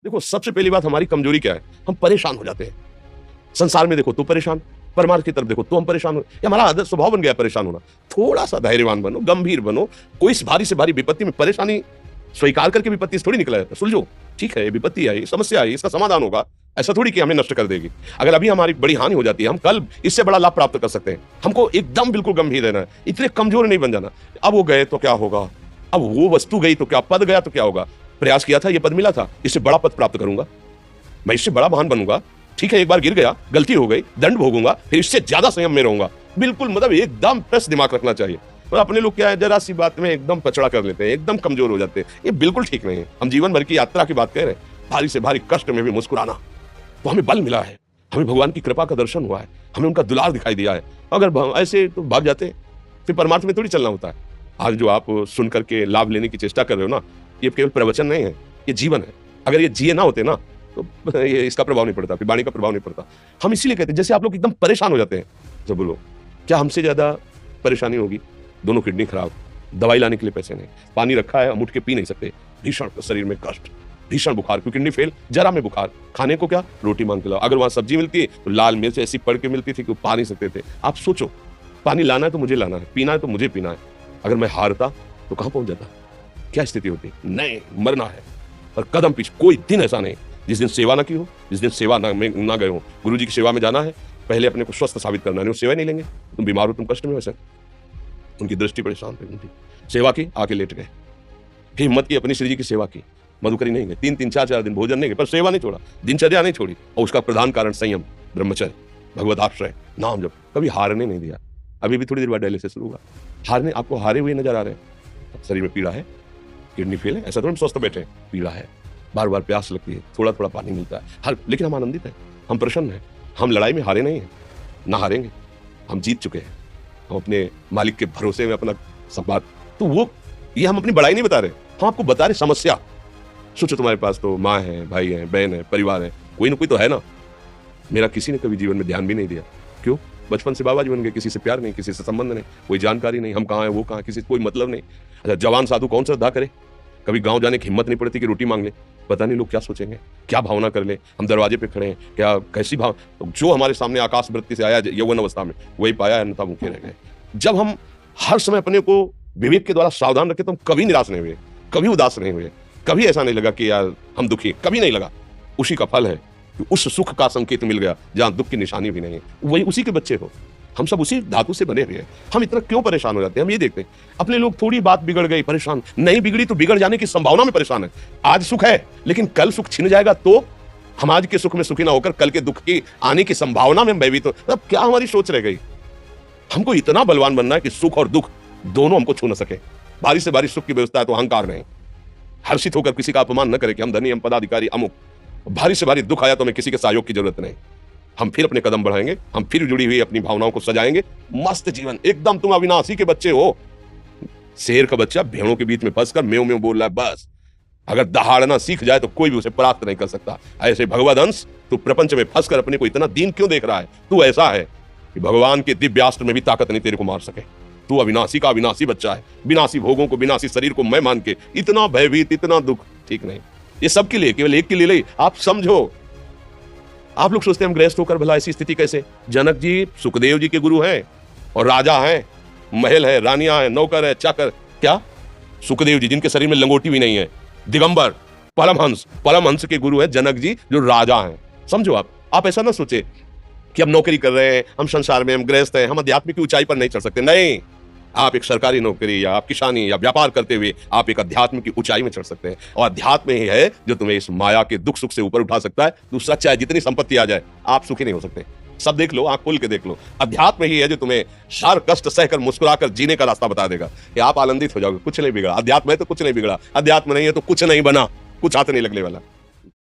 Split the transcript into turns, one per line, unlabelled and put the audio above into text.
देखो सबसे पहली बात हमारी कमजोरी क्या है, हम परेशान हो जाते हैं। संसार में देखो तो परेशान, परमार्थ की तरफ देखो तो हम परेशान हो, ये हमारा आदत स्वभाव बन गया है परेशान होना। थोड़ा सा धैर्यवान बनो, गंभीर बनो। कोई इस भारी से भारी विपत्ति में परेशानी स्वीकार करके विपत्ति से थोड़ी निकला है। सुलझो, ठीक है ये विपत्ति आई, समस्या आई, इसका समाधान होगा, ऐसा थोड़ी कि हमें नष्ट कर देगी। अगर अभी हमारी बड़ी हानि हो जाती है, हम कल इससे बड़ा लाभ प्राप्त कर सकते हैं। हमको एकदम बिल्कुल गंभीर रहना है, इतने कमजोर नहीं बन जाना। अब वो गए तो क्या होगा, अब वो वस्तु गई तो क्या, पद गया तो क्या होगा। प्रयास किया था, ये पद मिला था, इससे बड़ा पद प्राप्त करूंगा, मैं इससे बड़ा महान बनूंगा। ठीक है एक बार गिर गया, गलती हो गई, दंड भोगूंगा, फिर इससे ज्यादा संयम में रहूंगा। बिल्कुल मतलब एकदम फ्रेश दिमाग रखना चाहिए। और अपने लोग क्या है, जरा सी बात में एकदम पचड़ा कर लेते हैं, एकदम कमजोर हो जाते हैं। ये बिल्कुल ठीक नहीं है। हम जीवन भर की यात्रा की बात कह रहे हैं, भारी से भारी कष्ट में भी मुस्कुराना, तो हमें बल मिला है, हमें भगवान की कृपा का दर्शन हुआ है, हमें उनका दुलार दिखाई दिया है। अगर ऐसे तो भाग जाते फिर परमार्थ में थोड़ी चलना होता है। आज जो आप सुन करके लाभ लेने की चेष्टा कर रहे हो ना, ये केवल प्रवचन नहीं है, ये जीवन है। अगर ये जिए ना होते ना तो ये इसका प्रभाव नहीं पड़ता, फिर वाणी का प्रभाव नहीं पड़ता। हम इसीलिए कहते हैं, जैसे आप लोग एकदम परेशान हो जाते हैं, तो बोलो क्या हमसे ज्यादा परेशानी होगी। दोनों किडनी खराब, दवाई लाने के लिए पैसे नहीं, पानी रखा है हम उठ के पी नहीं सकते, भीषण शरीर में कष्ट, भीषण बुखार, क्योंकि किडनी फेल, जरा में बुखार, खाने को क्या, रोटी मांग के लाओ। अगर वहां सब्जी मिलती है तो लाल मिर्च ऐसी पड़ के मिलती थी कि वो पा नहीं सकते थे। आप सोचो, पानी लाना है तो मुझे लाना है, पीना है तो मुझे पीना है। अगर मैं हारता तो कहां पहुंच जाता, क्या स्थिति होती। नहीं, मरना है और कदम पीछे। कोई दिन ऐसा नहीं जिस दिन सेवा ना की हो, जिस दिन सेवा ना गए हो। गुरु जी की सेवा में जाना है, पहले अपने को स्वस्थ साबित करना है। सेवा नहीं लेंगे, तुम बीमार हो, तुम कष्ट में हो। वैसे उनकी दृष्टि परेशान थी, सेवा की, आके लेट गए। फिर हिम्मत की, अपनी श्री जी की सेवा की, मधुकरी नहीं गए, 3-3 4-4 दिन भोजन नहीं गए, पर सेवा नहीं छोड़ा, दिनचर्या नहीं छोड़ी। और उसका प्रधान कारण संयम, ब्रह्मचर्य, भगवत आश्रय, नाम जप, कभी हारने नहीं दिया। अभी भी थोड़ी देर बाद डायलिसिस शुरू होगा, हारने, आपको हारे हुए नजर आ रहे हैं। शरीर में पीड़ा है, किडनी फेल है, ऐसा तो हम स्वस्थ बैठे हैं, पीड़ा है, बार बार प्यास लगती है, थोड़ा थोड़ा पानी मिलता है, हर, लेकिन हम आनंदित हैं, हम प्रसन्न हैं। हम लड़ाई में हारे नहीं हैं, ना हारेंगे, हम जीत चुके हैं। हम अपने मालिक के भरोसे में अपना संवाद, तो वो ये हम अपनी बड़ाई नहीं बता रहे, हम आपको बता रहे समस्या। सोचो तुम्हारे पास तो माँ है, भाई है, बहन है, परिवार है, कोई ना कोई तो है ना। मेरा किसी ने कभी जीवन में ध्यान भी नहीं दिया। क्यों? बचपन से बाबा जी बन गए, किसी से प्यार नहीं, किसी से संबंध नहीं, कोई जानकारी नहीं, हम कहाँ हैं वो कहाँ, किसी से कोई मतलब नहीं। अच्छा जवान साधु कौन श्रद्धा करे, कभी गांव जाने की हिम्मत नहीं पड़ती कि रोटी मांग ले। पता नहीं लोग क्या सोचेंगे, क्या भावना कर ले, हम दरवाजे पे खड़े हैं, क्या कैसी भाव। तो जो हमारे सामने आकाश वृत्ति से आया यौवन अवस्था में, वही पाया, अन्यथा भूखे रह गए। जब हम हर समय अपने को विवेक के द्वारा सावधान रखे तो हम कभी निराश नहीं हुए, कभी उदास नहीं हुए, कभी ऐसा नहीं लगा कि यार हम दुखी, कभी नहीं लगा। उसी का फल है कि उस सुख का संकेत मिल गया जहां दुख की निशानी भी नहीं है। वही उसी के बच्चे हो, हम सब उसी धातु से बने हुए हैं। हम इतना क्यों परेशान हो जाते हैं, हम ये देखते हैं। अपने लोग थोड़ी बात बिगड़ गई परेशान, नहीं बिगड़ी तो बिगड़ जाने की संभावना में परेशान है। आज सुख है लेकिन कल सुख छिन जाएगा, तो हम आज के सुख में सुखी ना होकर कल के दुख की आने की संभावना में भयभीत हो। अब क्या हमारी सोच रह गई। हमको इतना बलवान बनना है कि सुख और दुख दोनों हमको छू न सके। भारी से भारी सुख की व्यवस्था है तो अहंकार नहीं, हर्षित होकर किसी का अपमान न करे कि हम धनी, हम पदाधिकारी, अमुक। भारी से भारी दुख आया तो हमें किसी के सहयोग की जरूरत नहीं, हम फिर अपने कदम बढ़ाएंगे, हम फिर जुड़ी हुई अपनी भावनाओं को सजाएंगे। मस्त जीवन एकदम। तुम अविनाशी के बच्चे हो। शेर का बच्चा भेड़ों के बीच में फंसकर म्यों म्यों बोल रहा है, बस अगर दहाड़ना सीख जाए तो कोई भी उसे परास्त नहीं कर सकता। ऐसे भगवद अंश, तू प्रपंच में फंसकर अपने को इतना दीन क्यों देख रहा है। तू ऐसा है कि भगवान के दिव्यास्त्र में भी ताकत नहीं तेरे को मार सके। तू अविनाशी का अविनाशी बच्चा है, विनाशी भोगों को, विनाशी शरीर को मैं मान के इतना भयभीत, इतना दुख, ठीक नहीं। ये सबके लिए, केवल एक के लिए नहीं। आप समझो, आप लोग सोचते हैं हम गृहस्थ होकर भला ऐसी स्थिति कैसे। जनक जी सुखदेव जी के गुरु हैं और राजा हैं, महल है, रानियां हैं, नौकर है, चाकर। क्या सुखदेव जी जिनके शरीर में लंगोटी भी नहीं है, दिगंबर, परमहंस के गुरु है जनक जी जो राजा हैं। समझो आप ऐसा ना सोचे कि हम नौकरी कर रहे हैं, हम संसार में, हम गृहस्थ हैं, हम अध्यात्म की ऊंचाई पर नहीं चढ़ सकते। नहीं, आप एक सरकारी नौकरी या आप किसानी या व्यापार करते हुए आप एक अध्यात्म की ऊंचाई में चढ़ सकते हैं। और अध्यात्म ही है जो तुम्हें इस माया के दुख सुख से ऊपर उठा सकता है। दूसरा, चाहे जितनी संपत्ति आ जाए, आप सुखी नहीं हो सकते। सब देख लो, आंख खोल के देख लो। अध्यात्म ही है जो तुम्हें हर कष्ट सहकर मुस्कुराकर जीने का रास्ता बता देगा कि आप आनंदित हो जाओगे, कुछ नहीं बिगड़ा। अध्यात्म है तो कुछ नहीं बिगड़ा, अध्यात्म नहीं है तो कुछ नहीं बना, कुछ हाथ नहीं लगने वाला।